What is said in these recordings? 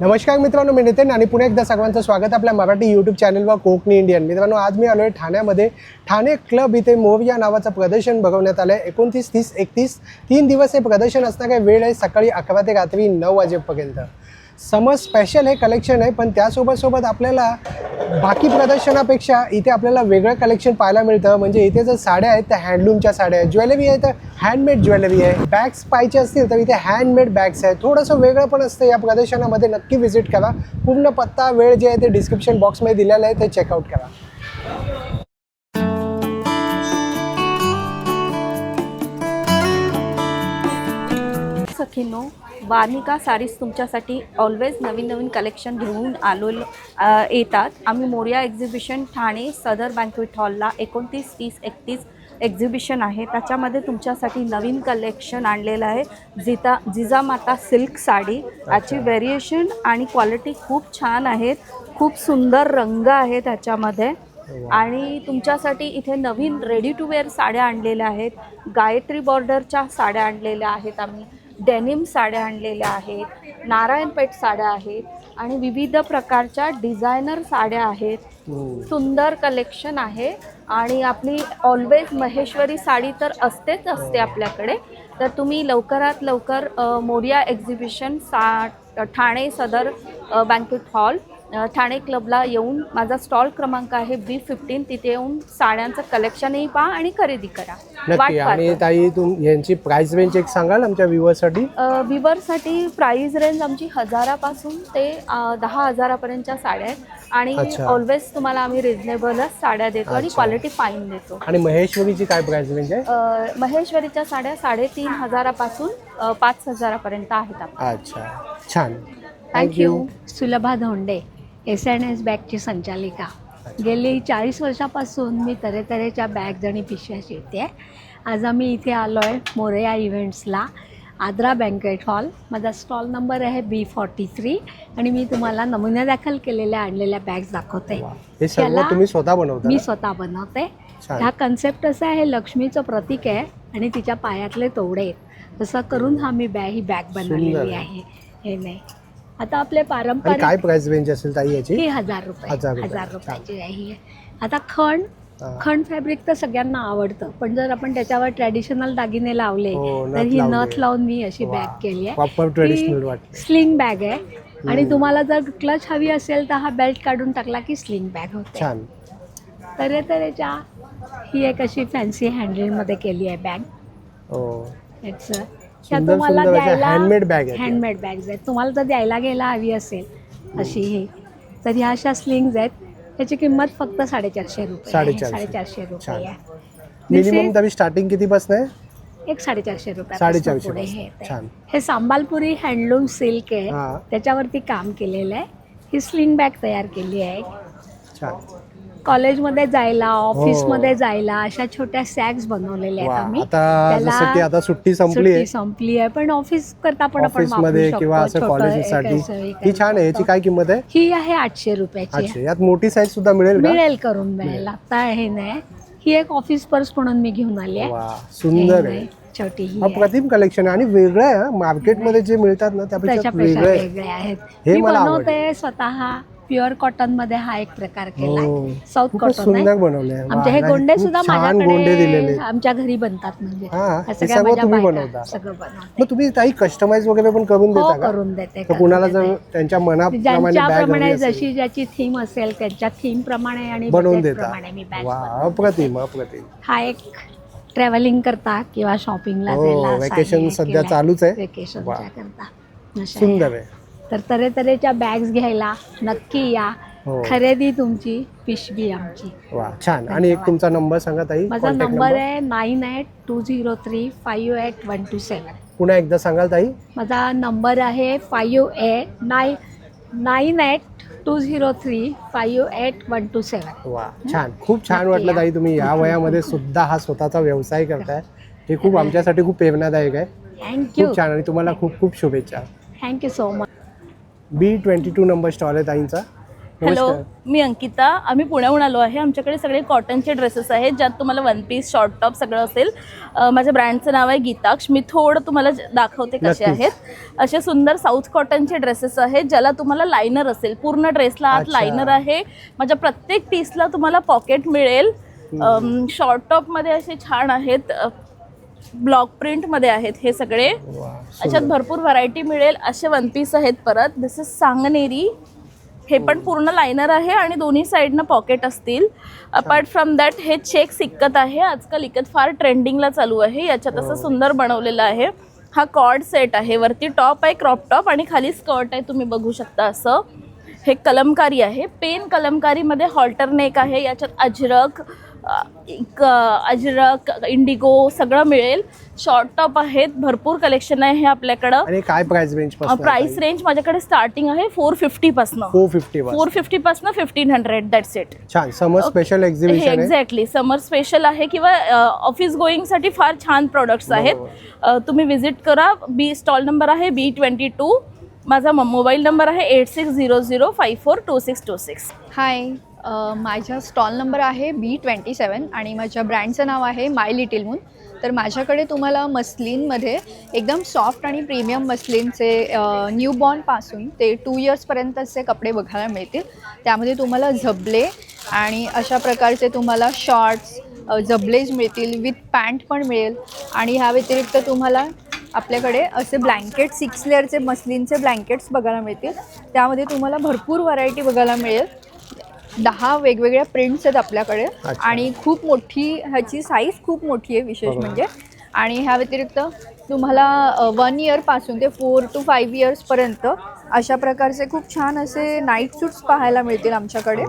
नमस्कार मित्रांनो, मी नितीन आणि पुन्हा एकदा सर्वांचं स्वागत आपल्या मराठी यूट्यूब चॅनलवर कोकणी इंडियन. मित्रांनो, आज मी आलो आहे ठाण्यामध्ये. ठाणे क्लब इथे मोरया नावाचं प्रदर्शन भरवण्यात आलं आहे. 29, 30, 31 3 दिवस हे प्रदर्शन असणार आहे. वेळ आहे सकाळी 11 ते रात्री 9 वाजेपर्यंत. समर स्पेशल हे कलेक्शन आहे, पण त्यासोबत आपल्याला बाकी प्रदर्शनापेक्षा इथे आपल्याला वेगळं कलेक्शन पाहायला मिळतं. म्हणजे इथे जर साड्या आहेत त्या हँडलूमच्या साड्या आहेत, ज्वेलरी आहे तर हँडमेड ज्वेलरी आहे, बॅग्स पाहिजे असतील तर इथे हँडमेड बॅग्स आहेत. थोडंसं वेगळं पण असतं या प्रदर्शनामध्ये. नक्की व्हिजिट करा. पूर्ण पत्ता वेळ जे आहे ते डिस्क्रिप्शन बॉक्समध्ये दिलेलं आहे, ते चेकआउट करा. सखीनो, वार्निका साडीज तुमच्यासाठी ऑलवेज नवीन कलेक्शन घेऊन येतात. आम्ही मोरया एक्झिबिशन ठाणे सदर बँक्वेट हॉलला 29, 30, 31 एक्झिबिशन आहे. त्याच्यामध्ये तुमच्यासाठी नवीन कलेक्शन आणलेलं आहे. जिजामाता सिल्क साडी. याची व्हेरिएशन आणि क्वालिटी खूप छान आहेत. खूप सुंदर रंग आहे त्याच्यामध्ये. आणि तुमच्यासाठी इथे नवीन रेडी टू वेअर साड्या आणलेल्या आहेत. गायत्री बॉर्डरच्या साड्या आणलेल्या आहेत. आम्ही डेनिम साड्या आणलेल्या आहेत, नारायणपेठ साड्या आहेत आणि विविध प्रकारच्या डिझायनर साड्या आहेत. सुंदर कलेक्शन आहे. आणि आपली ऑलवेज महेश्वरी साडी तर असतेच असते आपल्याकडे. तर तुम्ही लवकरात लवकर मोरया एक्झिबिशन ठाणे सदर बँक्वेट हॉल ठाणे क्लबला येऊन, माझा स्टॉल क्रमांक आहे B15, तिथे येऊन साड्यांचं कलेक्शनही पहा आणि खरेदी करा. नक्की. आणि ताई, यांची प्राइस रेंज एक सांगाल आमच्या व्ह्यूअरसाठी? व्ह्यूअरसाठी प्राइस रेंज आमची 1000 पासून ते 10,000 पर्यंतच्या साड्या आहेत. आणि ऑलवेज तुम्हाला आम्ही रिजनेबलच साड्या देतो आणि क्वालिटी फाईन देतो. आणि महेश्वरीची काय प्राइस रेंज आहे? महेश्वरीच्या साड्या 3,500 पासून 5,000 पर्यंत आहेत. अच्छा, छान. थँक्यू. सुलभा धोंडे, S&S बॅगची संचालिका. गेली 40 वर्षापासून मी तऱ्हेतऱ्हेच्या बॅग्स आणि पिशव्या शिवते. आज आम्ही इथे आलो आहे मोरया इव्हेंट्सला, आद्रा बँक्वेट हॉल. माझा स्टॉल नंबर आहे B43 आणि मी तुम्हाला नमुन्या दाखल केलेल्या आणलेल्या बॅग्स दाखवते. हे सर्व तुम्ही स्वतः बनवता? मी स्वतः बनवते. हा कन्सेप्ट असा आहे, लक्ष्मीचं प्रतीक आहे आणि तिच्या पायातले तोडे आहेत. तसं करून ही बॅग बनवलेली आहे. हे नाही, आता आपले पारंपरिक. काय प्राइस रेंज असेल ताई याची? ही 1000 रुपयाची आहे. आता खण फॅब्रिक तर सगळ्यांना आवडतं, पण जर आपण त्याच्यावर ट्रॅडिशनल दागिने लावले तर ही नथ लावून मी अशी बॅग केली आहे. स्लिंग बॅग आहे. आणि तुम्हाला जर क्लच हवी असेल तर हा बेल्ट काढून टाकला की स्लिंग बॅग होते. तऱ्हेतऱ्हेच्या ही एक अशी फॅन्सी हँडलमध्ये केली आहे बॅग. तुम्हाला द्यायला हँडमेड बॅग्स आहेत. तुम्हाला जर द्यायला घ्यायला हवी असेल अशी ही, तर ह्या अशा स्लिंग्स आहेत. त्याची किंमत फक्त 450 रुपये. 450 रुपये आहे. मिनिमम तरी स्टार्टिंग कितीपासून आहे? एक 450 रुपये. 450. हे सांबालपुरी हँडलूम सिल्क आहे, त्याच्यावरती काम केलेलं आहे. ही स्लिंग बॅग तयार केली आहे. छान. कॉलेजमध्ये जायला, ऑफिसमध्ये जायला अशा छोट्या सॅग्स बनवलेल्या आहेत आम्ही. आता सुट्टी संपली आहे, पण ऑफिस करता पण आपण मध्ये किंवा असं कॉलेजसाठी ही छान आहे. याची काय किंमत आहे? ही आहे 800 रुपयाची. यात मोठी साईज सुद्धा मिळेल करून मिळेल. आता हे नाही, ही एक ऑफिस पर्स म्हणून मी घेऊन आली आहे. सुंदर आहे, छोटी. अप्रतिम कलेक्शन आहे आणि वेगळं आहे. मार्केटमध्ये जे मिळतात ना त्यापेक्षा वेगळे आहेत. हे बनवते स्वतः. प्युअर कॉटन मध्ये हा एक प्रकार केलाय. साऊथ कॉटन आहे. आमचे हे गोंडे सुद्धा माझ्याकडे आमच्या घरी बनतात. म्हणजे मग तुम्ही काही कस्टमाइज वगैरे पण करून देता का? करून देते. कुणाला जर त्यांच्या मनाप्रमाणे जशी ज्याची थीम असेल त्यांच्या थीम प्रमाणे आणि बनवून देता. अप्रतिम. हा एक ट्रॅव्हलिंग करता किंवा शॉपिंगला जायला. वेकेशन सध्या चालूच आहे. वेकेशनच्या करता सुंदर आहे. तर तऱ्हेतऱ्हेच्या बॅग्स घ्यायला नक्की या. खरेदी तुमची, पिशवी आमची. छान. आणि एक तुमचा नंबर सांगा ताई. माझा नंबर आहे 9820358127. पुन्हा एकदा सांगाल ताई? माझा नंबर आहे 9820358127. छान. खूप छान वाटलं ताई. तुम्ही या वयामध्ये सुद्धा हा स्वतःचा व्यवसाय करताय. हे खूप आमच्यासाठी खूप प्रेरणादायक आहे. थँक्यू. खूप छान. आणि तुम्हाला खूप खूप शुभेच्छा. Thank you so much. B22 number stall आहे ताईंचा. हॅलो, मी अंकिता. आम्ही पुण्याहून आलो आहे. आमच्याकडे सगळे कॉटनचे ड्रेसेस आहेत, ज्यात तुम्हाला वन पीस, शॉर्ट टॉप सगळं असेल. माझ्या ब्रँडचं नाव आहे गीताक्ष. मी थोडं तुम्हाला दाखवते कसे आहेत. असे सुंदर साऊथ कॉटनचे ड्रेसेस आहेत, ज्याला तुम्हाला लायनर असेल. पूर्ण ड्रेसला आत लायनर आहे. माझ्या प्रत्येक पीसला तुम्हाला पॉकेट मिळेल. शॉर्ट टॉपमध्ये असे छान आहेत, ब्लॉक प्रिंटमध्ये आहेत हे सगळे. अशात भरपूर व्हरायटी मिळेल. असे वन पीस आहेत. परत दिस इज सांगनेरी. हे पण पूर्ण लायनर आहे आणि दोन्ही साईडनं पॉकेट असतील. अपार्ट फ्रॉम दॅट हे चेक्स इक्कत आहे. आजकाल इकत फार ट्रेंडिंगला चालू आहे. याच्यात असं सुंदर बनवलेलं आहे. हा कॉर्ड सेट आहे. वरती टॉप आहे, क्रॉप टॉप, आणि खाली स्कर्ट आहे. तुम्ही बघू शकता असं. हे कलमकारी आहे. पेन कलमकारीमध्ये हॉल्टर नेक आहे. याच्यात अजरक, इंडिगो सगळं मिळेल. शॉर्ट टॉप आहेत. भरपूर कलेक्शन आहे हे आपल्याकडं. आणि काय प्राइस रेंज पासून? प्राइस रेंज माझ्याकडे स्टार्टिंग आहे 450 पासून. 450 पासून 1500. That's it. छान. समर स्पेशल एक्झिबिशन आहे. एक्झॅक्टली, समर स्पेशल आहे किंवा ऑफिस गोईंग साठी फार छान प्रोडक्ट्स आहेत. तुम्ही विजिट करा. स्टॉल नंबर आहे B22. माझा मोबाईल नंबर आहे 8600542626. हाय, माझा स्टॉल नंबर आहे B27 आणि माझ्या ब्रँडचं नाव आहे माय लिटिल मून. तर माझ्याकडे तुम्हाला मस्लिनमध्ये एकदम सॉफ्ट आणि प्रीमियम मस्लिनचे न्यूबॉर्नपासून ते 2 इयर्सपर्यंतचे कपडे बघायला मिळतील. त्यामध्ये तुम्हाला झबले आणि अशा प्रकारचे तुम्हाला शॉर्ट्स, झबलेज मिळतील. विथ पॅन्ट पण मिळेल. आणि ह्या व्यतिरिक्त तुम्हाला आपल्याकडे असे ब्लँकेट 6 लेअरचे मस्लिनचे ब्लँकेट्स बघायला मिळतील. त्यामध्ये तुम्हाला भरपूर व्हरायटी बघायला मिळेल. 10 वेगवेगळ्या प्रिंट्स आहेत आपल्याकडे. आणि खूप मोठी ह्याची साईज खूप मोठी आहे विशेष म्हणजे. आणि ह्या व्यतिरिक्त तुम्हाला 1 इयरपासून ते 4 to 5 इयर्सपर्यंत अशा प्रकारचे खूप छान असे नाईट सूट्स पाहायला मिळतील आमच्याकडे.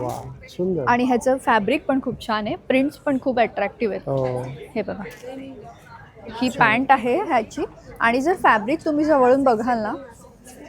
आणि ह्याचं फॅब्रिक पण खूप छान आहे. प्रिंट्स पण खूप अट्रॅक्टिव्ह आहेत. हे बघा, ही पॅन्ट आहे ह्याची. आणि जर फॅब्रिक तुम्ही जवळून बघाल ना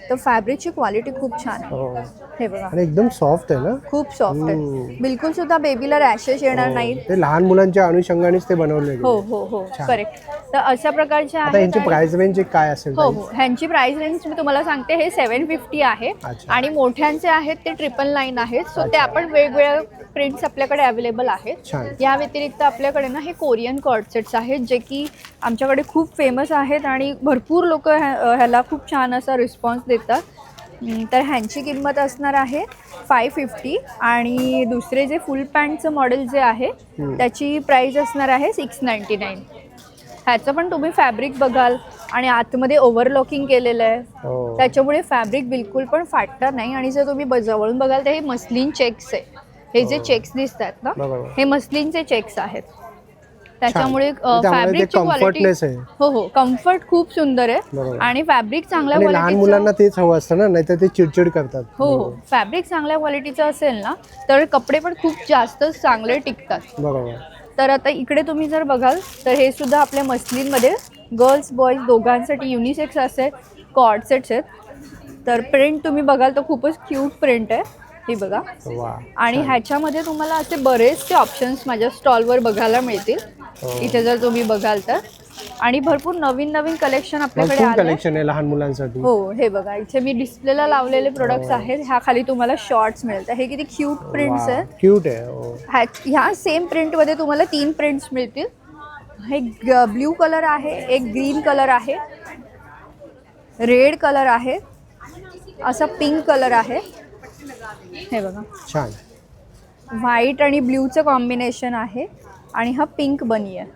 तर फॅब्रिकची क्वालिटी खूप छान आहे. हे बघा, आणि एकदम सॉफ्ट आहे ना. खूप सॉफ्ट आहे. बिलकुल सुद्धा बेबीला रॅशेस येणार नाहीत. ते लहान मुलांच्या अनुषंगानेच ते बनवले. हो हो हो, करेक्ट. तर अशा प्रकारचे आता यांची प्राइस रेंज काय असेल? हो हो, ह्यांची प्राइस रेंज मी तुम्हाला सांगते. हे 750 आहे. आणि मोठ्यांचे आहेत ते 999 आहेत. सो ते आपण वेगवेगळ्या प्रिंट्स आपल्याकडे अवेलेबल आहेत. या व्यतिरिक्त आपल्याकडे ना हे कोरियन कॉर्ड सेट्स आहेत, जे की आमच्याकडे खूप फेमस आहेत आणि भरपूर लोक ह्याला खूप छान असा रिस्पॉन्स देतात. तर ह्यांची किंमत असणार आहे 550. आणि दुसरे जे फुल पॅन्टचं मॉडेल जे आहे त्याची प्राइस असणार आहे 699. ह्याचं पण तुम्ही फॅब्रिक बघाल आणि आतमध्ये ओव्हरलॉकिंग केलेलं आहे. त्याच्यामुळे फॅब्रिक बिलकुल पण फाटणार नाही. आणि जर तुम्ही जवळून बघाल तर हे मस्लिन चेक्स आहे. हे जे चेक्स दिसतात ना, हे मस्लिनचे चेक्स आहेत. त्याच्यामुळे फॅब्रिकची क्वालिटी, हो हो, कम्फर्ट खूप सुंदर आहे. आणि फॅब्रिक चांगल्या क्वालिटीचं. लहान मुलांना तेच हवं असतं ना, नाहीतर ते चिडचिड करतात. हो हो, फॅब्रिक चांगल्या क्वालिटीचं असेल ना तर कपडे पण खूप जास्त चांगले टिकतात. बरोबर. तर आता इकडे तुम्ही जर बघाल तर हे सुद्धा आपल्या मस्लिनमध्ये गर्ल्स बॉईज दोघांसाठी युनिसेक्स असे कॉर्ड सेट्स आहेत. तर प्रिंट तुम्ही बघाल तर खूपच क्यूट प्रिंट आहे. ही बघा. आणि ह्याच्यामध्ये तुम्हाला असे बरेचसे ऑप्शन्स माझ्या स्टॉलवर बघायला मिळतील. इथे जर तुम्ही बघाल तर. आणि भरपूर नवीन नवीन कलेक्शन आपल्याकडे कलेक्शन आहे लहान मुलांसाठी. हो, हे बघा, इथे मी डिस्प्लेला लावलेले प्रोडक्ट्स आहेत. ह्या खाली तुम्हाला शॉर्ट्स मिळतात. हे किती क्यूट प्रिंट्स आहेत. क्यूट आहे. ह्या सेम प्रिंटमध्ये तुम्हाला 3 प्रिंट्स मिळतील. हे ब्ल्यू कलर आहे, एक ग्रीन कलर आहे, रेड कलर आहे, असा पिंक कलर आहे. हे बघा, छान. व्हाईट आणि ब्ल्यूचं कॉम्बिनेशन आहे. आणि हा पिंक बनी आहे.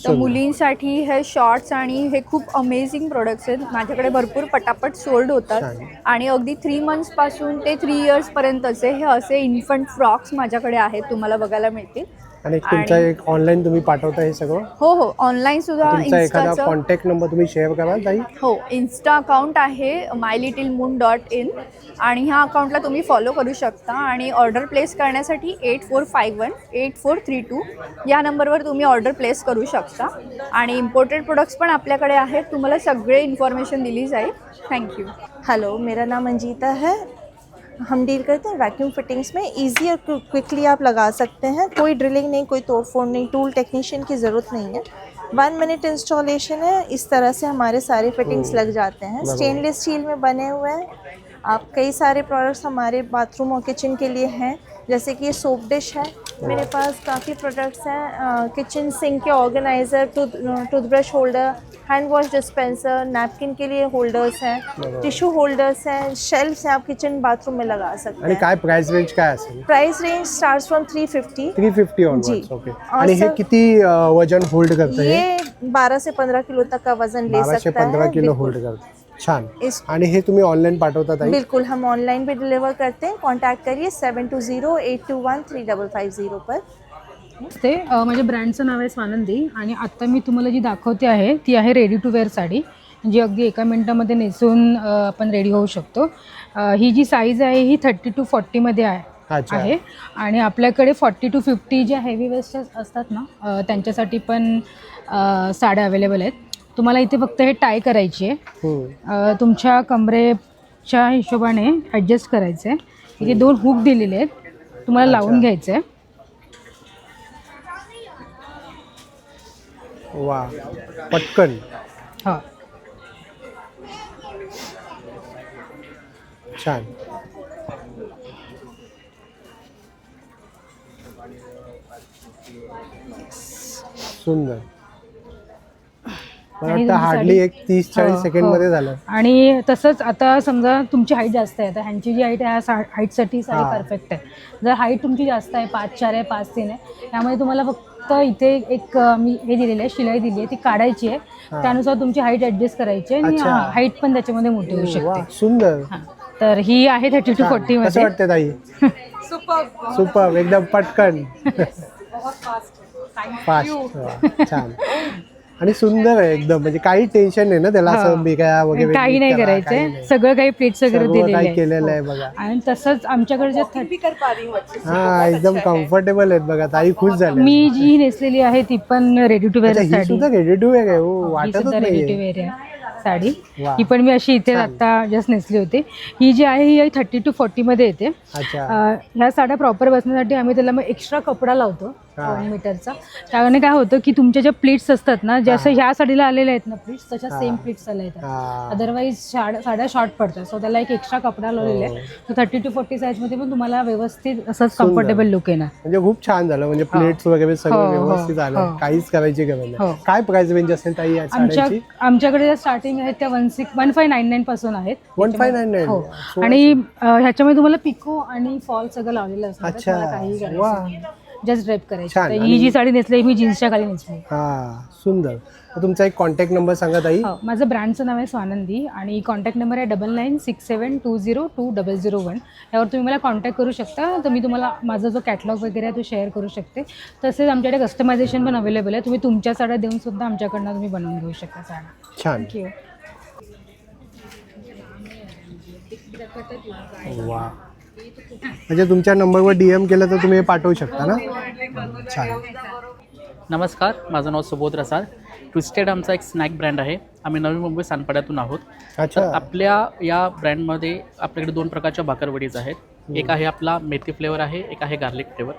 तर मुलींसाठी हे शॉर्ट्स आणि हे खूप अमेझिंग प्रोडक्ट्स आहेत. माझ्याकडे भरपूर पटापट सोल्ड होतात. आणि अगदी 3 मंथ्सपासून ते 3 इयर्सपर्यंतचे हे असे इन्फंट फ्रॉक्स माझ्याकडे आहेत, तुम्हाला बघायला मिळतील. आणि तुमचा एक ऑनलाईन तुम्ही पाठवता हे सगळं? हो हो, ऑनलाईन सुद्धा. एखादा कॉन्टॅक्ट नंबर तुम्ही शेअर कराल ताई? हो, इन्स्टा अकाउंट आहे mylittlemoon.in. आणि ह्या अकाउंटला तुम्ही फॉलो करू शकता. आणि ऑर्डर प्लेस करण्यासाठी 84518432 या नंबरवर तुम्ही ऑर्डर प्लेस करू शकता. आणि इम्पोर्टेड प्रोडक्ट्स पण आपल्याकडे आहेत. तुम्हाला सगळे इन्फॉर्मेशन दिली जाईल. थँक्यू. हेलो, मेरा नाम अंजिता है. हम डील करते हैं वैक्यूम फिटिंग्स में. इजी और क्विकली आप लगा सकते हैं. कोई ड्रिलिंग नहीं, कोई तोड़फोड़ नहीं, टूल टेक्नीशियन की ज़रूरत नहीं है. 1 मिनट इंस्टॉलेशन है. इस तरह से हमारे सारे फिटिंग्स लग जाते हैं. स्टेनलेस स्टील में बने हुए हैं. आप कई सारे प्रोडक्ट्स हमारे बाथरूम और किचन के लिए हैं, जैसे कि ये सोप डिश है मेरे पास, काफ़ी प्रोडक्ट्स हैं, किचन सिंक के organiser, toothbrush holder, hand wash dispenser, napkin के लिए होल्डर्स हैं, टिश्यू होल्डर्स हैं, शेल्फ्स हैं, आप किचन बाथरूम में लगा सकते आणि हैं। काय प्राइस रेंज काय असेल? Price range starts from 350। 350 onwards, जी। ओके। और आणि हे सर- किती वजन होल्ड करतं? हे ये 12 से 15 किलो तक का वजन ले 12 से सकता 15 है। किलो बिल्कुल। होल्ड करतं। छान। इस आणि हे तुम्ही ऑनलाईन पाठवता ताई? बिल्कुल हम ऑनलाइन भी डिलीवर करते हैं, कांटेक्ट करिए 7208213550 पर। माझ्या ब्रँडचं नाव आहे स्वानंदी आणि आत्ता मी तुम्हाला जी दाखवते आहे ती आहे रेडी टू वेअर साडी, जी अगदी एका मिनटामध्ये नेसून आपण रेडी होऊ शकतो. ही जी साईज आहे ही 30 to 40मध्ये अच्छा. आहे आणि आपल्याकडे 40 to 50 ज्या हेवी वेस्ट असतात ना त्यांच्यासाठी पण साड्या अवेलेबल आहेत. तुम्हाला इथे फक्त हे टाय करायची आहे, तुमच्या कमरेच्या हिशोबाने ॲडजस्ट करायचं आहे. इथे 2 हुक दिलेले आहेत, तुम्हाला लावून घ्यायचं आहे. वा, पटकन. हां, छान. सुंदर. मला आणि वाटतं तुमची हार्डली साडी- एक 30-40 हो, सेकंडमध्ये हो. झालं. आणि तसंच आता समजा तुमची हाईट जास्त आहे, तर ह्यांची जी हाईट आहे हाईटसाठी साडी हां. परफेक्ट आहे. जर हाईट तुमची जास्त आहे, 5'4" आहे, 5'3" आहे, त्यामुळे तुम्हाला फक्त इथे एक मी हे दिलेलं आहे, शिलाई दिली आहे, ती काढायची आहे. त्यानुसार तुमची हाईट ॲडजस्ट करायची आहे आणि अच्छा. हाईट पण त्याच्यामध्ये मोठी होऊ वा, शकते. सुंदर. हां, तर ही आहे 30 to छान. 40 कसं मध्ये. वाटतं ताई? सुपर, एकदम पटकन. फास्ट. छान आणि सुंदर आहे एकदम, म्हणजे काही टेन्शन नाही ना त्याला, असं बिगा वगैरे काही नाही करा, काही करायचंय, नाही. सगळं काही प्लेट्स वगैरे सर्व दिलेले काही आहे. केलेलं आहे बघा. आणि तसंच आमच्याकडे जे हा, एकदम कम्फर्टेबल आहेत बघा, ताई खुश झाले. मी जी नेसलेली आहे ती पण रेडी टू वेअर अच्छा, ही साडी सुद्धा रेडी टू वेअर आहे. हो, ही वाटतच सुद्धा रेडी टू नाहीये. वेअर आहे साडी. वा. ही पण मी अशी इथे छान. आता जस्ट नेसली होती. ही जी आहे ही 30 to 40मध्ये येते. अच्छा. ह्या साड्या प्रॉपर बसण्यासाठी आम्ही त्याला मग एक्स्ट्रा कपडा लावतो हा. 1 मीटरचा. त्याने काय होतं की तुमच्या ज्या प्लीट्स असतात ना, जसं ह्या साडीला आलेल्या आहेत ना प्लीट्स, तशा हा. सेम प्लीट्स आल्या येतात. हा. अदरवाईज साड्या शॉर्ट पडतात, सो त्याला एक एक्स्ट्रा कपडा लावलेला आहे. तर 30 to 40 साईजमध्ये पण तुम्हाला व्यवस्थित असंच सुंदर. कम्फर्टेबल लुक येणार. म्हणजे खूप छान झालं, म्हणजे प्लेट्स वगैरे सगळं हो, हो, व्यवस्थित आलं, हो. काहीच करायची गरज नाही. हो. काय प्राइस रेंज असेल ताई या साड्यांची? आमच्याकडे ज्या स्टार्टिंग आहेत त्या 1599 पासून आहेत. 1599. हो. सोळाशे. आणि ह्याच्यामध्ये तुम्हाला पिको आणि फॉल सगळं लावलेलं असतं. अच्छा. काही वा. जस्ट ड्रेप करायची. छान. तर आणि- ही जी साडी नेसली मी जीन्सच्या खाली नेसली. हा, सुंदर. तर तुमचा एक कॉन्टॅक्ट नंबर सांगा ताई. हो, माझं ब्रँडचं नाव आहे स्वानंदी आणि कॉन्टॅक्ट नंबर आहे 9967202001. यावर तुम्ही मला कॉन्टॅक्ट करू शकता. तर मी तुम्हाला माझा जो कॅटलॉग वगैरे आहे तो शेअर करू शकते. तसेच आमच्याकडे कस्टमायझेशन पण अवेलेबल आहे. तुम्ही तुमच्या साड्या देऊन सुद्धा आमच्याकडनं तुम्ही बनवून घेऊ शकता साड्या. छान. थँक्यू. वा, म्हणजे तुमच्या नंबरवर DM केलं तर तुम्ही हे पाठवू शकता ना? छान. नमस्कार, माझं नाव सुबोध रसाळ. ट्विस्टेड आमचा एक स्नॅक ब्रँड आहे. आम्ही नवी मुंबई सानपाड्यातून आहोत. अच्छा. तर आपल्या या ब्रँडमध्ये आपल्याकडे 2 प्रकारच्या भाकरवडीज आहेत. एक आहे आपला मेथी फ्लेवर आहे, एक आहे गार्लिक फ्लेवर.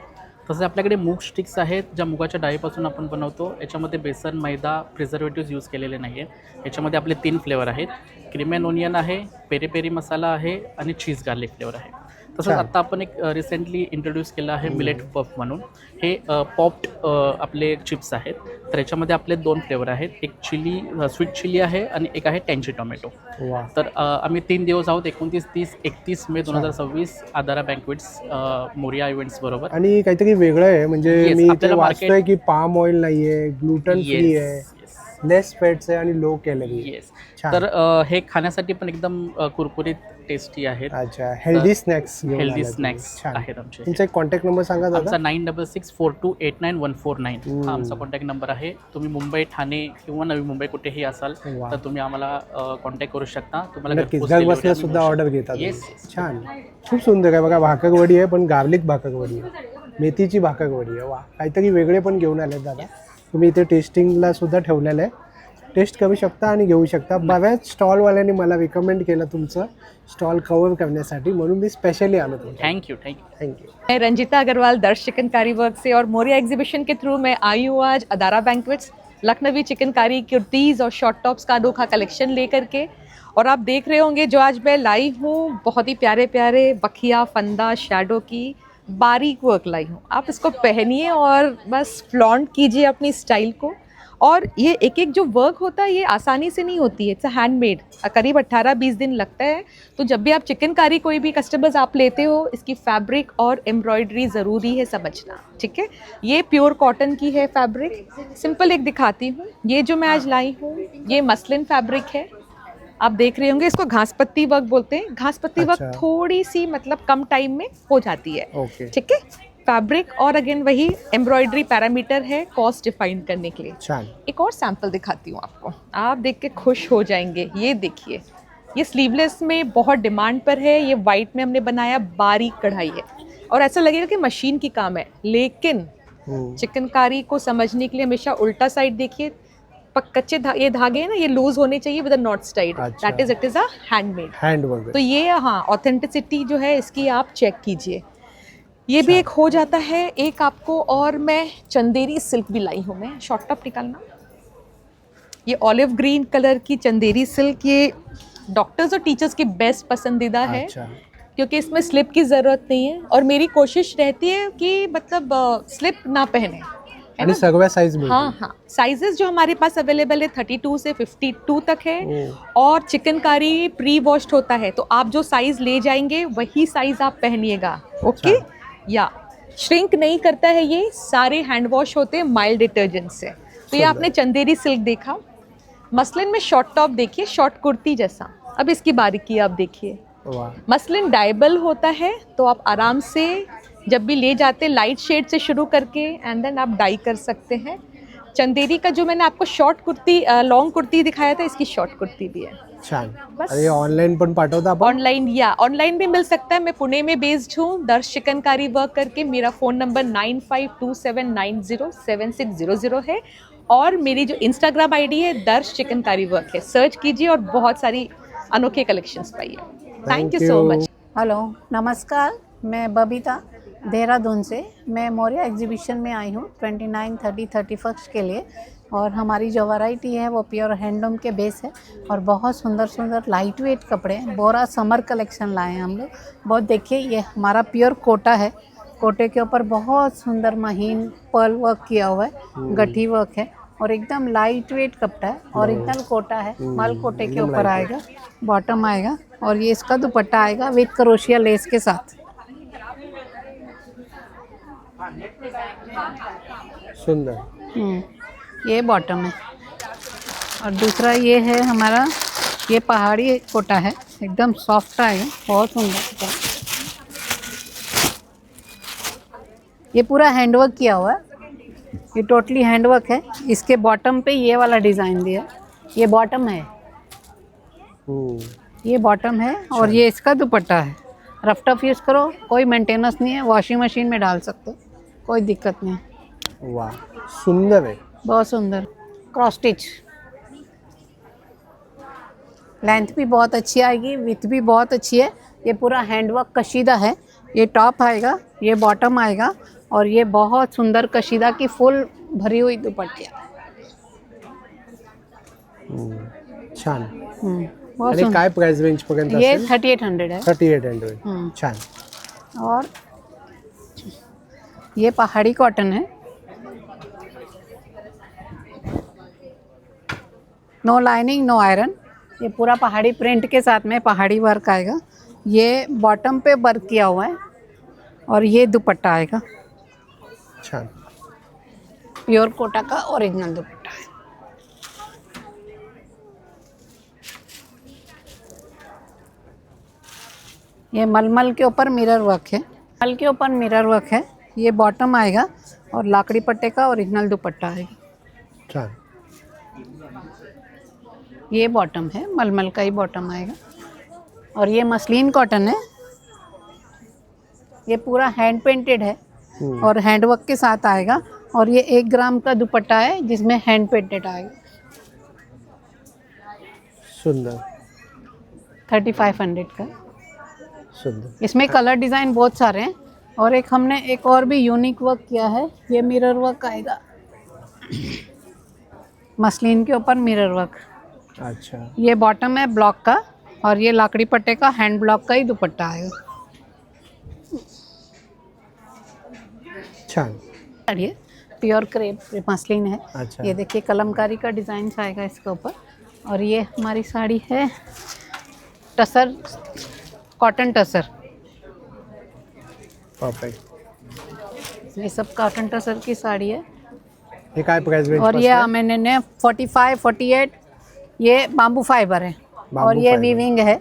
तसंच आपल्याकडे मूग स्टिक्स आहेत, ज्या मुगाच्या डाळीपासून आपण बनवतो. याच्यामध्ये बेसन, मैदा, प्रिझर्वेटिव्ज यूज केलेले नाही आहे. याच्यामध्ये आपले 3 फ्लेवर आहेत. क्रीम अँड ओनियन आहे, पेरी पेरी मसाला आहे आणि चीज गार्लिक फ्लेवर आहे. तसंच छान. आत्ता आपण एक रिसेंटली इंट्रोड्यूस केलं आहे मिलेट पफ म्हणून. हे पॉप्ड आपले चिप्स आहेत. तर याच्यामध्ये आपले 2 फ्लेवर आहेत. एक चिली स्वीट चिली आहे आणि एक आहे टँची टोमॅटो. वा. तर आम्ही 3 दिवस आहोत, 29, 30, 31 मे 2026 आदारा बँक्वेट्स मोरिया इव्हेंट्स बरोबर. आणि काहीतरी वेगळं आहे, म्हणजे Yes, मी इथे आपल्याला वाचतोय की पाम ऑइल नाहीये, ग्लुटन फ्री आहे, लेस फॅट्स आहे आणि लो कॅलरी. येस. छान. तर हे खाण्यासाठी पण एकदम कुरकुरीत टेस्टी आहेत. अच्छा, हेल्दी स्नॅक्स. हेल्दी स्नॅक्स आहेत आमचे. तुमचा एक कॉन्टॅक्ट नंबर सांगा दादा. आमचा 9664289149 हम्म. हा आमचा कॉन्टॅक्ट नंबर आहे. तुम्ही मुंबई, ठाणे किंवा नवी मुंबई कुठेही असाल वा. तर तुम्ही आम्हाला कॉन्टॅक्ट करू शकता. तुम्हाला नक्कीच, घरपोच घर delivery बसल्या आम्ही सुद्धा देऊ ऑर्डर शकतो. घेतात. Yes, छान, खूप सुंदर आहे बघा. भाकरवडी आहे, पण गार्लिक भाकरवडी आहे, मेथीची भाकरवडी आहे. वा, काहीतरी वेगळे पण घेऊन आले दादा. तुम्ही इथे टेस्टिंगला सुद्धा ठेवलेलं आहे, टेस्ट करू शकता आणि घेऊ शकता. बऱ्याच स्टॉलवाल्यांनी मला रिकमेंड केलं तुमचं स्टॉल कव्हर करण्यासाठी, म्हणून मी स्पेशली आलो तुमच्या. Thank you. थँक्यू. मैं रंजिता अग्रवाल दर्श चिकनकारी वर्क से और मोरिया एग्जीबिशन के थ्रू मैं आई हूँ आज अदारा बैंक्वेट्स लखनवी चिकनकारी कुर्तीज़ और शॉर्ट टॉप्स का अनोखा कलेक्शन लेकर के. और आप देख रहे होंगे जो आज मैं लाई हूँ, बहुत ही प्यारे प्यारे बखिया फंदा शैडो की बारीक वर्क लाई हूँ। आप इसको पहनिए और बस फ्लॉन्ट कीजिए अपनी स्टाइल को। और ये एक एक जो वर्क होता है ये आसानी से नहीं होती है, इट्स अ हैंडमेड। करीब 18-20 दिन लगता है। तो जब भी आप चिकनकारी कोई भी कस्टमर्स आप लेते हो, इसकी फैब्रिक और एम्ब्रॉयडरी ज़रूरी है समझना, ठीक है। ये प्योर कॉटन की है फैब्रिक। सिंपल एक दिखाती हूँ, ये जो मैं आज लाई हूँ ये मसलिन फैब्रिक है। आप देख रहे होंगे इसको घास पत्ती वर्क बोलते हैं। घास पत्ती वर्क थोड़ी सी मतलब कम टाइम में हो जाती है, ठीक है। फैब्रिक और अगेन वही एम्ब्रॉयडरी पैरामीटर है कॉस्ट डिफाइन करने के लिए। एक और सैंपल दिखाती हूँ आपको, आप देख के खुश हो जाएंगे। ये देखिए, ये स्लीवलेस में बहुत डिमांड पर है। ये वाइट में हमने बनाया, बारीक कढ़ाई है और ऐसा लगेगा कि मशीन की काम है। लेकिन चिकनकारी को समझने के लिए हमेशा उल्टा साइड देखिए। कच्चे ये धागे हैं ना, ये लूज होने चाहिए with a not Tide. That is it is a handmade. तो ये हाँ ऑथेंटिसिटी जो है इसकी आप चेक कीजिए। ये भी एक हो जाता है। एक आपको और मैं चंदेरी सिल्क भी लाई हूँ। मैं शॉर्ट टॉप निकालना, ये ऑलिव ग्रीन कलर की चंदेरी सिल्क, ये डॉक्टर्स और टीचर्स की बेस्ट पसंदीदा है क्योंकि इसमें स्लिप की ज़रूरत नहीं है। और मेरी कोशिश रहती है कि मतलब स्लिप ना पहने, आणि सगळ्या साइज मिळतील। हाँ, साइजेस जो हमारे पास अवेलेबल है 32 से 52 तक है। और चिकनकारी प्री वॉश्ड होता है, तो आप जो साइज ले जाएंगे वही साइज आप पहनिएगा, ओके। या श्रिंक नहीं करता है, ये सारे हैंड वॉश होते हैं माइल्ड डिटर्जेंट से। तो ये आपने चंदेरी सिल्क देखा। मसलिन में शॉर्ट टॉप देखिए, शॉर्ट कुर्ती जैसा। अब इसकी बारीकी आप देखिए। मसलिन डाइबल होता है, तो आप आराम से जब भी ले जाते लाइट शेड से शुरू करके एंड देन आप डाई कर सकते हैं। चंदेरी का जो मैंने आपको शॉर्ट कुर्ती लॉन्ग कुर्ती दिखाया था, इसकी शॉर्ट कुर्ती भी है। छान। अरे ऑनलाइन पण पाठवता आपण? ऑनलाइन भी मिल सकता है। मैं पुणे में बेस्ड हूँ, दर्श चिकनकारी वर्क करके। मेरा फ़ोन नंबर 9527907600 है और मेरी जो इंस्टाग्राम आईडी है दर्श चिकनकारी वर्क है। सर्च कीजिए और बहुत सारी अनोखे कलेक्शंस पाइए। Thank you so much. Hello, नमस्कार, मैं बबीता देहरादून से। मैं मौर्या एग्जीबिशन में आई हूँ 29, 30, 31 के लिए। और हमारी जो वैरायटी है वो प्योर हैंडलूम के बेस है और बहुत सुंदर सुंदर लाइट वेट कपड़े हैं। बोरा समर कलेक्शन लाए हैं हम लोग। बहुत देखिए, ये हमारा प्योर कोटा है। कोटे के ऊपर बहुत सुंदर महीन पर्ल वर्क किया हुआ है, गठी वर्क है और एकदम लाइट वेट कपड़ा है। ओरिजिनल कोटा है, मल कोटे के ऊपर आएगा, बॉटम आएगा और ये इसका दुपट्टा आएगा विद क्रोशिया लेस के साथ। सुंदर। ये बॉटम है और दूसरा ये है हमारा, ये पहाड़ी कोटा है, एकदम सॉफ्ट आएगा, बहुत सुंदर। ये पूरा हैंडवर्क किया हुआ है, ये टोटली हैंडवर्क है। इसके बॉटम पे ये वाला डिज़ाइन दिया, ये बॉटम है, ये बॉटम है और ये इसका दुपट्टा है। रफ टफ यूज़ करो, कोई मेंटेनेंस नहीं है, वॉशिंग मशीन में डाल सकते हो, कोई दिक्कत नहीं है। वाह, सुंदर है, बहुत सुंदर। क्रॉस स्टिच, लेंथ भी बहुत अच्छी आएगी, विथ भी बहुत अच्छी है। ये पूरा हैंडवर्क कशीदा है। ये टॉप आएगा, ये बॉटम आएगा और ये बहुत सुंदर कशीदा की फुल भरी हुई दुपट्टिया। छान। बहुत आणि काय प्राइस रेंज पर्यंत ये असेल? 3800 है। 3800। छान। और ये पहाड़ी कॉटन है, नो लाइनिंग नो आयरन। ये पूरा पहाड़ी प्रिंट के साथ में पहाड़ी वर्क आएगा। ये बॉटम पे वर्क किया हुआ है और ये दुपट्टा आएगा। छान। प्योर कोटा का ओरिजिनल दुपट्टा है। ये मलमल के ऊपर मिरर वर्क है, मल के ऊपर मिरर वर्क है। ये बॉटम आएगा और लाकड़ी पट्टे का ओरिजिनल दुपट्टा आएगा। छान। ये बॉटम है, मलमल का ही बॉटम आएगा और ये मसलिन कॉटन है। ये पूरा हैंड पेंटेड है और हैंडवर्क के साथ आएगा और ये 1 ग्राम का दुपट्टा है जिसमें हैंड पेंटेड आएगा। सुंदर। 3500 का। सुंदर। इसमें कलर डिज़ाइन बहुत सारे हैं और एक हमने एक और भी यूनिक वर्क किया है। ये मिरर वर्क आएगा, मसलिन के ऊपर मिरर वर्क। अच्छा, ये बॉटम है ब्लॉक का और ये लाकड़ी पट्टे का हैंड ब्लॉक का ही दुपट्टा आएगा। छान। साड़ी है प्योर क्रेप मसलिन है। अच्छा, ये देखिए कलमकारी का डिज़ाइन आएगा इसके ऊपर। और ये हमारी साड़ी है टसर, कॉटन टसर। परफेक्ट। ये सब कॉटन टसर की साड़ी है। हे काय प्राइस रेंज और ये मैंने 45, 48 ये बाम्बू फाइबर है। और ये वीविंग है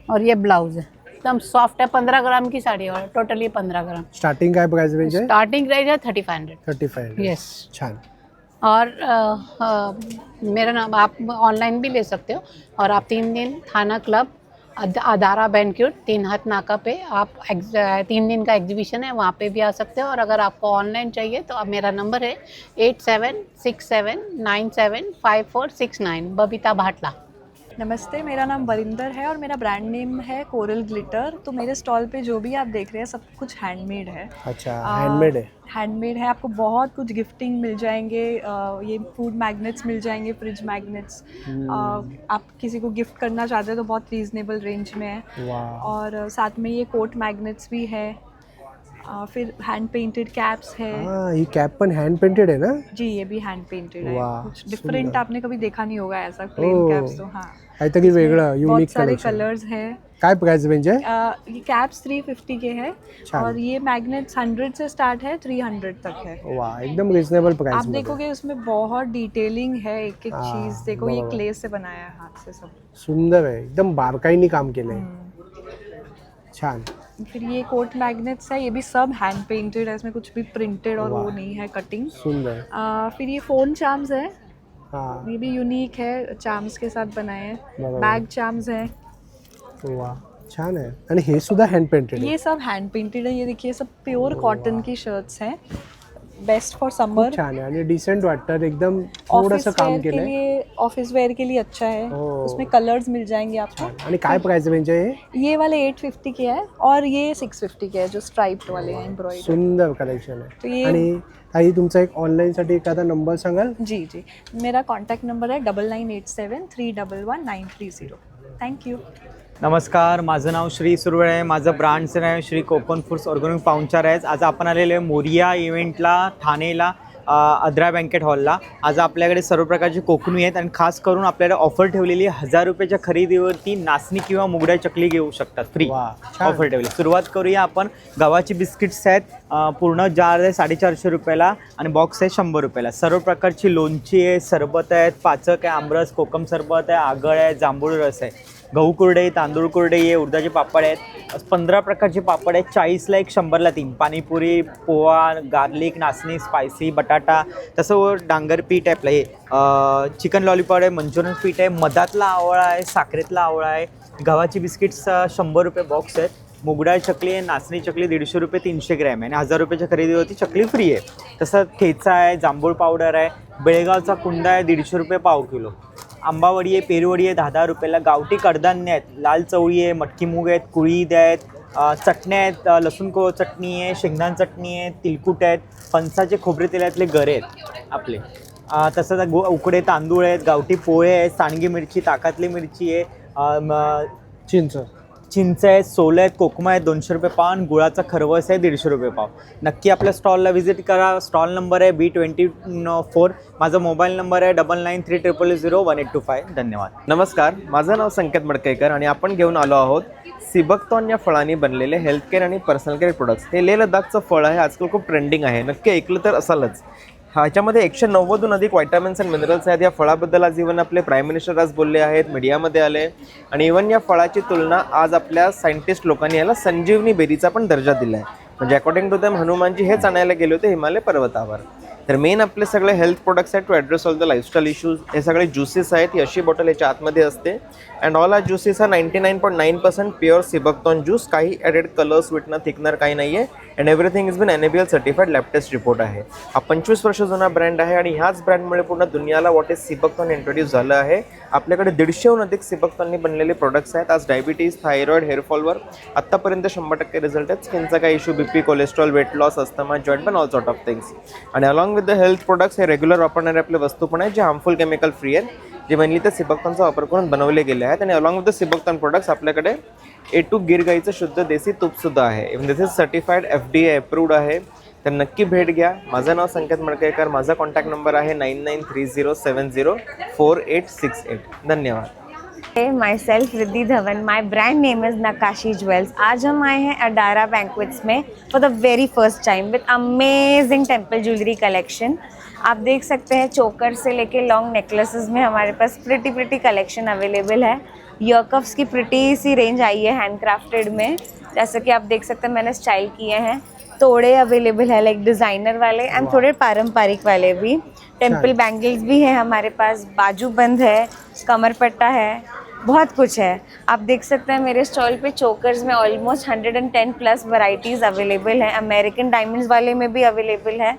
और ये ब्लाउज है, एकदम सॉफ्ट है। 15 ग्राम की साड़ी है और टोटली 15 ग्राम। स्टार्टिंग काय प्राइस रेंज है? स्टार्टिंग रेंज है 3500। 3500। यस। छान। और मेरा नाम आप ऑनलाइन भी ले सकते हो। और आप 3 दिन थाना क्लब अदारा बैंक्वेट 3 हाथ नाका पे आप 3 दिन का एग्जीबिशन है, वहाँ पे भी आ सकते हो। और अगर आपको ऑनलाइन चाहिए तो अब मेरा नंबर है 8767975469, बबीता भाटला। नमस्ते, मेरा नाम वरिंदर है और मेरा ब्रांड नेम है कोरल ग्लिटर। तो मेरे स्टॉल पे जो भी आप देख रहे हैं सब कुछ हैंडमेड है। अच्छा, हैंडमेड है। हैंडमेड है। आपको बहुत कुछ गिफ्टिंग मिल जाएंगे। ये फूड मैग्नेट्स मिल जाएंगे, फ्रिज मैग्नेट्स। आप किसी को गिफ्ट करना चाहते हो तो बहुत रीज़नेबल रेंज में है। और साथ में ये कोट मैग्नेट्स भी है। फिर हैंड पेंटेड कैप्स है। ये कैप पण हैंड पेंटेड है ना? जी, ये भी हैंड पेंटेड है। वाह, कुछ डिफरेंट आपने कभी देखा नहीं होगा ऐसा प्लेन कैप्स तो। हाँ, काहीतरी वेगळं युनिक बहुत सारे कलेक्शन। कलर्स हैं। काय प्राइस रेंज है? ये कैप्स 350 के है और ये मैग्नेट्स 100 से स्टार्ट है, 300 तक है। वाह, एकदम रिजनेबल प्राइस। आप देखोगे उसमें बहुत डिटेलिंग है, एक एक चीज देखो। ये बरोबर। क्ले से बनाया है, हाथ से सब। सुंदर है, एकदम बारकाईने काम केलंय। छान। फिर ये कोट मैग्नेट्स है, ये भी सब हैंड पेंटेड है, इसमें कुछ भी प्रिंटेड और वो नहीं है कटिंग। सुंदर। फिर ये फोन चार्म्स है, हाँ, ये भी यूनिक है, चार्म्स के साथ बनाए हैं। बरोबर। बैग चार्म्स है। वाह, छान आहे। आणि हे सुद्धा हँड पेंटेड आहे। ये सब हैंड पेंटेड है। ये देखिए सब प्योर कॉटन की शर्ट्स हैं, बेस्ट फॉर खूप समर। छान आहे आणि डिसेंट वाटतात, एकदम थोडंसं काम के केलंय। लिए, ऑफिस वेयर के लिए अच्छा है। ओ। उसमें कलर्स मिल जाएंगे आपको। आणि काय प्राइस रेंज आहे हे? ये वाले 850 के है और ये 650 के है, जो स्ट्राइप्ड वाले हैं एम्ब्रॉयडरी। सुंदर कलेक्शन तो आहे। ये- आणि ताई तुमचा एक ऑनलाईन साठी एखादा नंबर सांगाल? जी जी, मेरा कॉन्टैक्ट नंबर है 9987311930। Thank you. नमस्कार, माझं नाव श्री सुरवळे आहे. माझं ब्रँडचं नाव श्री कोकण फूड्स ऑर्गॅनिक पाहुणचार आहे. आज आपण आलेले आहे मोरिया इव्हेंटला, ठाणेला, अद्रा बँकेट हॉलला. आज आपल्याकडे सर्व प्रकारचे कोकणी आहेत आणि खास करून आपल्याला ऑफर ठेवलेली आहे. 1000 रुपयाच्या खरेदीवरती नाचणी किंवा मुगडा चकली घेऊ शकतात फ्री. ऑफर ठेवली. सुरुवात करूया आपण. गव्हाची बिस्किट्स आहेत, पूर्ण जार आहे 450 रुपयाला आणि बॉक्स आहे 100 रुपयाला. सर्व प्रकारची लोणची आहे, सरबत आहेत, पाचक आहे, आमरस, कोकम सरबत आहे, आगळ आहे, जांभूळ रस आहे, गहू कुरडई, तांदूळ कुरडई आहे, उडदाचे पापड आहेत, 15 प्रकारचे पापड आहेत. 40ला 1, 100ला 3. पाणीपुरी, पोहा, गार्लिक, नाचणी, स्पायसी, बटाटा, तसं डांगर पीठ आहे आपलं. हे चिकन लॉलीपॉप आहे, मंचुरियन पीठ आहे, मधातला आवळा आहे, साखरेतला आवळा आहे. गव्हाची बिस्किट्स 100 रुपये बॉक्स आहेत. मुगडा चकली आहे, नाचणी चकली 150 रुपये 300 ग्रॅम आहे आणि 1000 रुपयाच्या खरेदीवरती चकली फ्री आहे. तसं ठेचा आहे, जांभूळ पावडर आहे, बेळगावचा कुंडा आहे 150 रुपये पाव किलो. आंबावडी आहे, पेरूवडी आहे 10-10 रुपयाला. गावठी कडधान्य आहेत, लाल चवळी आहे, मटकी मूग आहेत, कुळीद आहेत, चटण्या आहेत, लसूण चटणी आहे, शेंगदाणा चटणी आहे, तिलकुट आहेत, फणसाचे खोबरे तेलातले गरे आहेत आपले. तसंच उकडे तांदूळ आहेत, गावठी पोहे आहेत, सांडगी मिरची, ताकातली मिरची आहे, चिंच आहेत, सोलं आहेत, कोकमा आहेत 200 रुपये पाव आणि गुळाचा खरवस आहे 150 रुपये पाव. नक्की आपल्या स्टॉलला व्हिजिट करा. स्टॉल नंबर आहे B24. माझा मोबाईल नंबर आहे 9930001825. धन्यवाद. नमस्कार, माझं नाव संकेत मडकेकर आणि आपण घेऊन आलो आहोत सिबकतॉन या फळांनी बनलेले हेल्थ केअर आणि पर्सनल केअर प्रोडक्ट्स. हे लेह लडाखचं फळ आहे, आजकाल खूप ट्रेंडिंग आहे, नक्की ऐकलं तर असालच. ह्याच्यामध्ये 190हून अधिक व्हायटामिन्स अँड मिनरल्स आहेत. या फळाबद्दल आज इव्हन आपले प्राईम मिनिस्टर आज बोलले आहेत, मीडियामध्ये आले आणि इव्हन या फळाची तुलना आज आपल्या सायंटिस्ट लोकांनी याला संजीवनी बेरीचा पण दर्जा दिला आहे. म्हणजे अकॉर्डिंग टू दॅम हनुमानजी हेच आणायला गेले होते हिमालय पर्वतावर. तर मेन आपले सगळे हेल्थ प्रोडक्ट्स आहेत to address all the lifestyle issues. हे सगळे ज्युसेस आहेत. ही अशी बॉटल याच्या आतमध्ये असते अँड ऑल आर ज्युसेस हा 99.9% प्युअर सिबकतॉन ज्यूस. काही ॲडेड कलर, स्वीटनर, थिकनर काही नाही आहे and everything is been NABL certified lab test report आहे. हा 25 वर्ष जुना ब्रँड आहे आणि ह्याच ब्रँडमुळे पूर्ण दुनियाला वॉट इज सिबकतॉन इंट्रोड्यूस झालं आहे. आपल्याकडे 150हून अधिक सिबकतॉननी बनलेले प्रोडक्ट्स आहेत. आज डायबिटीज, थायरॉइड, हेअरफॉलवर आत्तापर्यंत 100% रिझल्ट आहेत. स्किनचा काही issue, BP, cholesterol, weight loss, asthma, joint पण ऑल सॉर्ट ऑफ थिंग्स. आणि along with the health products हे रेग्युलर वापरणारे आपले वस्तू पण आहेत जे हार्मफुल केमिकल फ्री आहेत. जे मेनली त्या सिबकतॉनचा वापर करून बनवले गेले आहेत. आणि अलॉंग विथ द सिबकतॉन प्रोडक्ट्स आपल्याकडे A2 गिर गाईचं शुद्ध देसी तूपसुद्धा आहे. Even this is certified FDA approved आहे. तर नक्की भेट घ्या. माझं नाव संकेत मडकेकर. माझा कॉन्टॅक्ट नंबर आहे 9930704868. धन्यवाद. My self Riddhi Dhawan. My brand name is Nakashi jewels. आज हम आए हैं अडारा बैंक्वेट्स में for the very first time विद अमेजिंग टेम्पल ज्वेलरी कलेक्शन. आप देख सकते हैं चोकर से लेके लॉन्ग नेकलेसेस में हमारे पास प्रिटी कलेक्शन अवेलेबल है. ईयरकफ्स की प्रिटी सी रेंज आई है हैंडक्राफ्टेड में. जैसा कि आप देख सकते हैं मैंने स्टाइल किए हैं. तोड़े अवेलेबल है लाइक डिज़ाइनर वाले एंड थोड़े पारंपरिक वाले भी. टेम्पल बैंगल्स भी हैं हमारे पास. बाजूबंद है, कमरपट्टा है, बहुत कुछ है. आप देख सकते हैं मेरे स्टॉल पे चोकर्स में ऑलमोस्ट 110+ वैरायटीज़ अवेलेबल हैं. अमेरिकन डायमंड्स वाले में भी अवेलेबल है.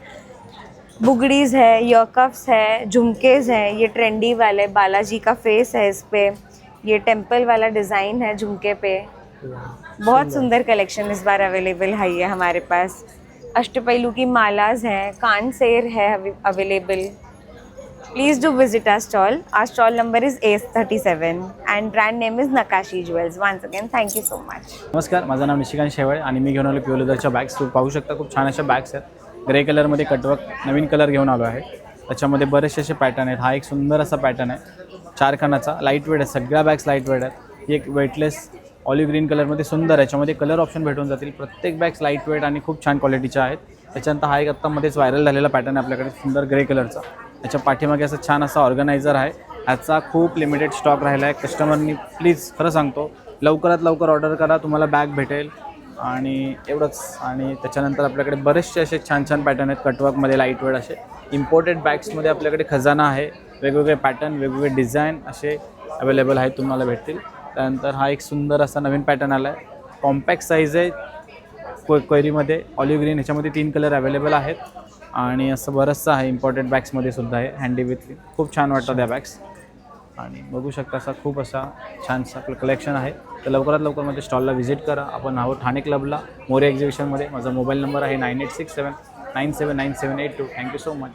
बुगड़ीज़ है, ईयरकफ्स है, झुमकेज़ हैं. ये ट्रेंडी वाले बालाजी का फेस है इस पर. ये टेम्पल वाला डिज़ाइन है झुमके पे. बहुत सुंदर कलेक्शन इस बार अवेलेबल है ये हमारे पास. अष्टपैलू की मालाज हैं, कान सेर है available. Please do visit our stall. Our stall number is A37 and brand name is Nakashi jewels. Once again thank you so much. नमस्कार, माझं नाव निशिकांत शेवाळे आणि मी घेऊन आलो प्युअर लेदरच्या बॅग्स. तुम्ही पाहू शकता खूप छान अशा बॅग्स आहेत. ग्रे कलरमध्ये कटवर्क नवीन कलर घेऊन आलो आहे. त्याच्यामध्ये बरेचसे असे पॅटर्न आहेत. हा एक सुंदर असा पॅटर्न आहे 4 खानाचा. लाईट वेट आहे, सगळ्या बॅग्स लाईट वेट आहेत. ही एक वेटलेस ऑलिव्ह ग्रीन कलरमध्ये सुंदर आहे. याच्यामध्ये कलर ऑप्शन भेटून जातील. प्रत्येक बॅग्स लाईट वेट आणि खूप छान क्वालिटीच्या आहेत. त्याच्यानंतर हा एक आत्तामध्येच व्हायरल झालेला पॅटर्न आहे आपल्याकडे सुंदर ग्रे कलरचा. याच्या पाठीमागे असं छान असा ऑर्गनायझर आहे. ह्याचा खूप लिमिटेड स्टॉक राहिला आहे. कस्टमरनी प्लीज खरं सांगतो लवकरात लवकर ऑर्डर करा, तुम्हाला बॅग भेटेल. आणि एवढंच. आणि त्याच्यानंतर आपल्याकडे बरेचसे असे छान छान पॅटर्न आहेत कटवर्कमध्ये लाईट वेट असे. इम्पोर्टेड बॅग्समध्ये आपल्याकडे खजाना आहे. वेगवेगळे पॅटर्न, वेगवेगळे डिझाईन असे अवेलेबल आहेत, तुम्हाला भेटतील. त्यानंतर हा एक सुंदर असा नवीन पॅटर्न आला आहे. कॉम्पॅक्ट साईज आहे, क्वेरीमध्ये ऑलिव्ह ग्रीन. ह्याच्यामध्ये 3 कलर अवेलेबल आहेत. आणि असं बरंचसं आहे इम्पॉर्टंट बॅग्समध्ये सुद्धा आहे. हँडी विथली खूप छान वाटतं त्या बॅग्स. आणि बघू शकता असा खूप असा छानसा आपलं कलेक्शन आहे. तर लवकरात लवकर माझ्या स्टॉलला व्हिजिट करा. आपण आहोत ठाणे क्लबला मोरिया एक्झिबिशनमध्ये. माझा मोबाईल नंबर आहे 9867979782. Thank you so much.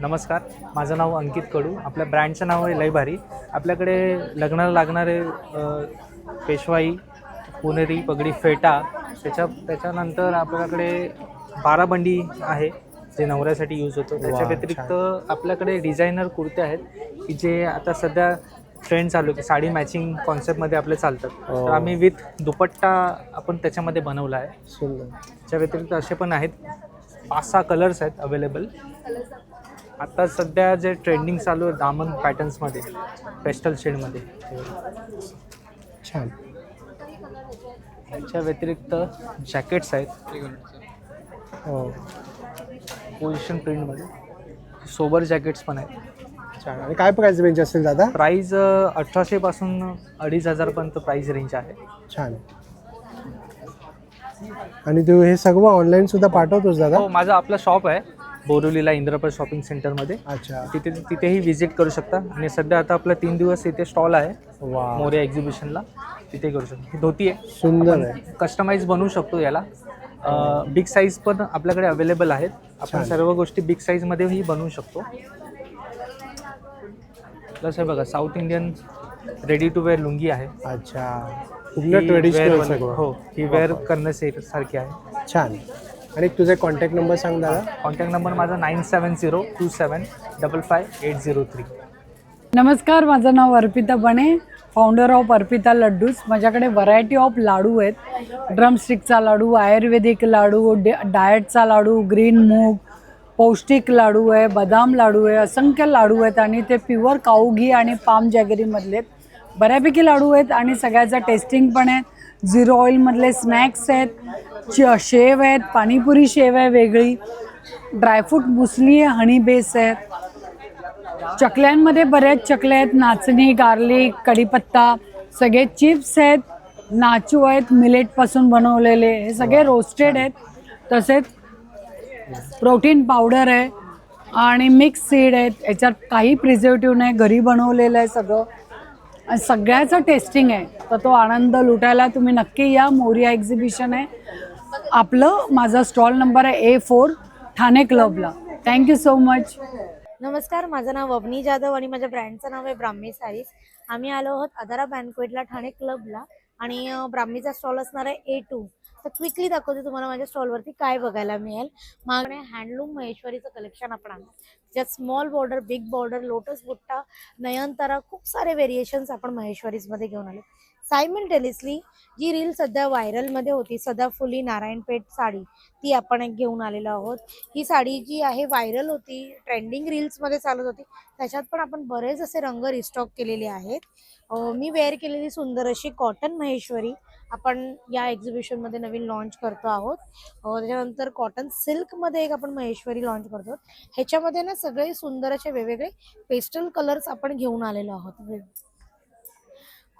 नमस्कार, माझं नाव अंकित कडू. आपल्या ब्रँडचं नाव आहे लय भारी. आपल्याकडे लग्नाला लागणारे पेशवाई, पुणेरी, पगडी, फेटा, त्याच्यानंतर आपल्याकडे 12 बंडी आहे जे नवऱ्यासाठी यूज होतो. त्याच्या व्यतिरिक्त आपल्याकडे डिझायनर कुर्ते आहेत की जे आता सध्या ट्रेंड चालू की साडी मॅचिंग कॉन्सेप्टमध्ये आपले चालतात. तर आम्ही विथ दुपट्टा आपण त्याच्यामध्ये बनवला आहे. सुंदर. त्याच्या व्यतिरिक्त असे पण आहेत 5-6 कलर्स आहेत अवेलेबल. आता सध्या जे ट्रेंडिंग चालू आहे दामन पॅटर्न्समध्ये, पेस्टल शेडमध्ये. छान. याच्या व्यतिरिक्त जॅकेट्स आहेत पोझिशन प्रिंटमध्ये. सोबर जॅकेट्स पण आहेत. छान. आणि काय प्राईस रेंज असेल दादा? प्राईज 1800 पासून 2500 पर्यंत प्राईस रेंज आहे. छान. आणि तू हे सगळं ऑनलाईन सुद्धा पाठवतोस दादा? हो, माझं आपलं शॉप आहे बोरिवलीला इंद्रप्रस्थ शॉपिंग सेंटरमध्ये. अच्छा. तिथेही व्हिजिट करू शकता. आणि सध्या आता आपला 3 दिवस इथे स्टॉल आहे मोरिया एक्झिबिशनला. तिथे करू शकता. ही धोती आहे, सुंदर आहे. कस्टमाइज बनवू शकतो याला. बिग साईज पण आपल्याकडे अवेलेबल आहेत. आपण सर्व गोष्टी बिग साईजमध्येही बनवू शकतो. प्लस हे बघा South Indian ready to wear lungi आहे. अच्छा. पूर्ण ट्रेडिशनल सगळं. हो, ही वेअर करण्यासारखी आहे. छान. आणि तुझा कॉन्टॅक्ट नंबर सांग दादा. कॉन्टॅक्ट नंबर माझा 9702755803. नमस्कार, माझं नाव अर्पिता बने, फाउंडर ऑफ अर्पिता लड्डूज. माझ्याकडे व्हरायटी ऑफ लाडू आहेत. ड्रमस्टिकचा लाडू, आयुर्वेदिक लाडू, डाएटचा लाडू, ग्रीन मूग, पौष्टिक लाडू आहे, बदाम लाडू आहे, असंख्य लाडू आहेत. आणि ते प्युअर काऊ घी आणि पाम जॅगरीमधले बऱ्यापैकी लाडू आहेत. आणि सगळ्याचं टेस्टिंग पण आहेत. 0 ऑइलमधले स्नॅक्स आहेत, शेव आहेत, पाणीपुरी शेव आहे वेगळी, ड्रायफ्रूट मुसली आहे, हनी बेस आहेत. चकल्यांमध्ये बऱ्याच चकल्या आहेत, नाचणी, गार्लिक, कढीपत्ता, सगळे चिप्स आहेत, नाचू आहेत मिलेटपासून बनवलेले. हे सगळे रोस्टेड आहेत. तसेच प्रोटीन पावडर आहे आणि मिक्स सीड आहेत. याच्यात काही प्रिझर्वेटिव्ह नाही, घरी बनवलेलं आहे सगळं. सगळ्याचं टेस्टिंग आहे. तर तो आनंद लुटायला तुम्ही नक्की या. मोरिया एक्झिबिशन आहे आपलं. माझा स्टॉल नंबर आहे A4 ठाणे क्लबला. Thank you so much. नमस्कार, माझं नाव ववनी जाधव आणि माझ्या ब्रँडचं नाव आहे ब्राह्मी सारीज. आम्ही आलो आहोत अदारा बँक्वेटला ठाणे क्लबला आणि ब्राह्मीचा स्टॉल असणार आहे A2. तर क्विकली दाखवते तुम्हाला माझ्या स्टॉलवरती काय बघायला मिळेल. माझ्याकडे हँडलूम महेश्वरीचं कलेक्शन आपण आणलं, ज्यात small border, big border, lotus बुट्टा, नयनतारा, खूप सारे व्हेरिएशन्स आपण महेश्वरीजमध्ये घेऊन आले. सायमल्टेनियसली जी रील सध्या व्हायरलमध्ये होती, सदाफुली नारायणपेठ साडी, ती आपण एक घेऊन आलेलो आहोत. ही साडी जी आहे व्हायरल होती, ट्रेंडिंग रील्समध्ये चालत होती, त्याच्यात पण आपण बरेच असे रंग रिस्टॉक केलेले आहेत. मी वेअर केलेली सुंदर अशी कॉटन महेश्वरी आपण या एक्झिबिशनमध्ये नवीन लॉन्च करतो आहोत. त्याच्यानंतर कॉटन सिल्कमध्ये एक आपण महेश्वरी लॉन्च करतो. ह्याच्यामध्ये ना सगळे सुंदर असे वेगवेगळे पेस्टल कलर्स आपण घेऊन आलेलो आहोत.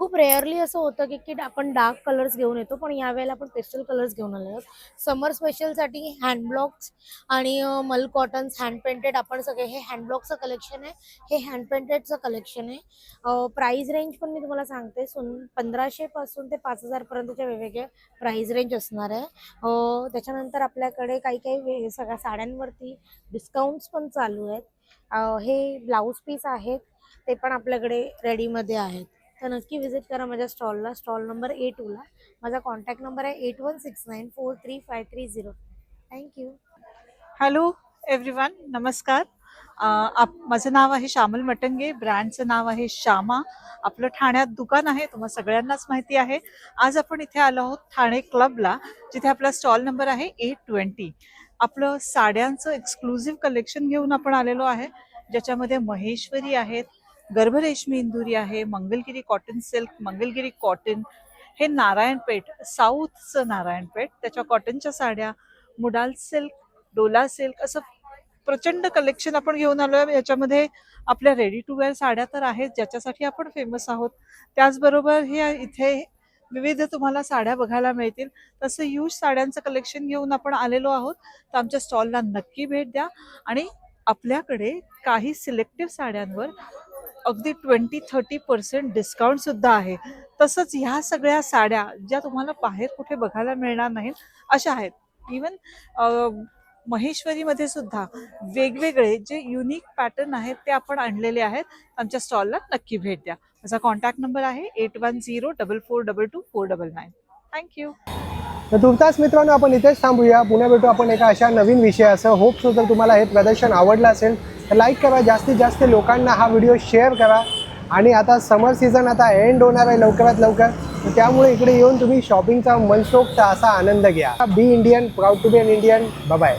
खूप रेअरली असं होतं की आपण डार्क कलर्स घेऊन येतो, पण यावेळेला आपण पेस्टल कलर्स घेऊन आलो आहोत. समर स्पेशलसाठी हँडब्लॉक्स आणि मल कॉटन्स हँड पेंटेड आपण सगळे, हे हँडब्लॉकचं कलेक्शन आहे, हे हँड पेंटेडचं कलेक्शन आहे. प्राईस रेंज पण मी तुम्हाला सांगते, 1500 पासून ते 5000 पर्यंतच्या वेगवेगळ्या प्राईस रेंज असणार आहे. त्याच्यानंतर आपल्याकडे काही सगळ्या साड्यांवरती डिस्काउंट्स पण चालू आहेत. हे ब्लाऊज पीस आहेत, ते पण आपल्याकडे रेडीमध्ये आहेत. तर नक्की विजिट करा माझ्या स्टॉलला, स्टॉल नंबर A2ला. माझा कॉन्टॅक्ट नंबर आहे 8169435530. थँक्यू. हॅलो एव्हरीवन, नमस्कार. माझं नाव आहे श्यामल मटंगे, ब्रँडचं नाव आहे श्यामा. आपलं ठाण्यात दुकान आहे, तुम्हाला सगळ्यांनाच माहिती आहे. आज आपण इथे आलो आहोत ठाणे क्लबला, जिथे आपला स्टॉल नंबर आहे A20. आपलं साड्यांचं एक्सक्लुझिव्ह कलेक्शन घेऊन आपण आलेलो आहे, ज्याच्यामध्ये महेश्वरी आहेत, गर्भरेशमी इंदुरी आहे, Mangalagiri cotton silk, Mangalagiri cotton, हे नारायणपेठ, साऊथचं नारायणपेठ, त्याच्या कॉटनच्या साड्या, मुडाल सिल्क, डोला सिल्क, असं प्रचंड कलेक्शन आपण घेऊन आलो आहे. याच्यामध्ये आपल्या रेडी टू वेअर साड्या तर आहेत, ज्याच्यासाठी आपण फेमस आहोत. त्याचबरोबर हे इथे विविध तुम्हाला साड्या बघायला मिळतील. तसं ह्यूज साड्यांचं कलेक्शन घेऊन आपण आलेलो आहोत. तर आमच्या स्टॉलला नक्की भेट द्या. आणि आपल्याकडे काही सिलेक्टिव्ह साड्यांवर अगदी 20-30% डिस्काउंट सुद्धा आहे. तसंच ह्या सगळ्या साड्या ज्या तुम्हाला बाहेर कुठे बघायला मिळणार नाहीत अशा आहेत. इवन महेश्वरीमध्ये सुद्धा वेगवेगळे जे युनिक पॅटर्न आहेत ते आपण आणलेले आहेत. आमच्या स्टॉलला नक्की भेट द्या. माझा कॉन्टॅक्ट नंबर आहे 8104422499. थँक्यू. तर तुर्तास मित्रांनो, आपण इथेच थांबूया. पुन्हा भेटू आपण एका अशा नवीन विषयासह. होप सो जर तुम्हाला हे प्रदर्शन आवडलं असेल तर लाईक करा, जास्तीत जास्त लोकांना हा व्हिडिओ शेअर करा. आणि आता समर सीझन आता एंड होणार आहे लवकरात लवकर, तर त्यामुळे इकडे येऊन तुम्ही शॉपिंगचा मनसोक्त असा आनंद घ्या. Be Indian, proud to be an Indian. Bye bye.